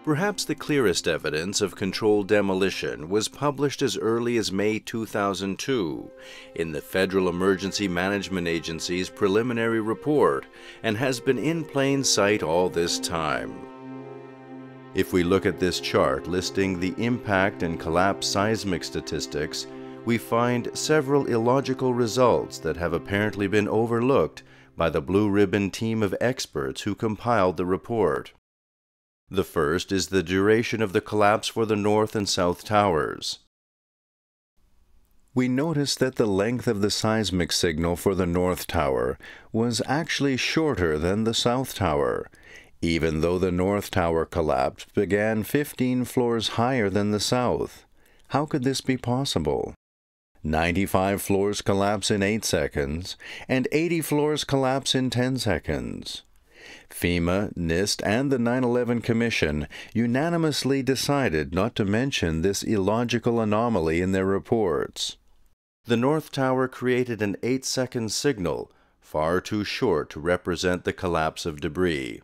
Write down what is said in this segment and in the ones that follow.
Perhaps the clearest evidence of controlled demolition was published as early as May 2002 in the Federal Emergency Management Agency's preliminary report and has been in plain sight all this time. If we look at this chart listing the impact and collapse seismic statistics, we find several illogical results that have apparently been overlooked by the Blue Ribbon team of experts who compiled the report. The first is the duration of the collapse for the North and South Towers. We notice that the length of the seismic signal for the North Tower was actually shorter than the South Tower, even though the North Tower collapse began 15 floors higher than the South. How could this be possible? 95 floors collapse in 8 seconds, and 80 floors collapse in 10 seconds. FEMA, NIST, and the 9/11 Commission unanimously decided not to mention this illogical anomaly in their reports. The North Tower created an 8-second signal, far too short to represent the collapse of debris.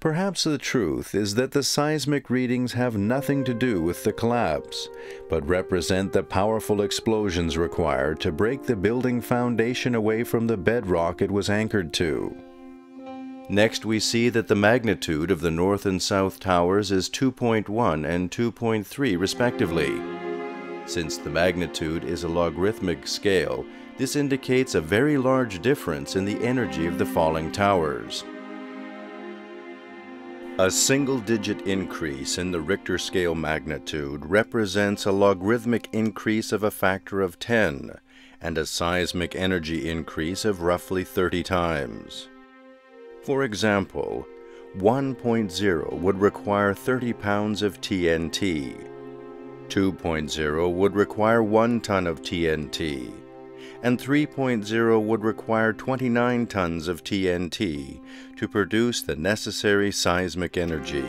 Perhaps the truth is that the seismic readings have nothing to do with the collapse, but represent the powerful explosions required to break the building foundation away from the bedrock it was anchored to. Next, we see that the magnitude of the North and South Towers is 2.1 and 2.3 respectively. Since the magnitude is a logarithmic scale, this indicates a very large difference in the energy of the falling towers. A single-digit increase in the Richter scale magnitude represents a logarithmic increase of a factor of 10 and a seismic energy increase of roughly 30 times. For example, 1.0 would require 30 pounds of TNT, 2.0 would require 1 ton of TNT, and 3.0 would require 29 tons of TNT to produce the necessary seismic energy.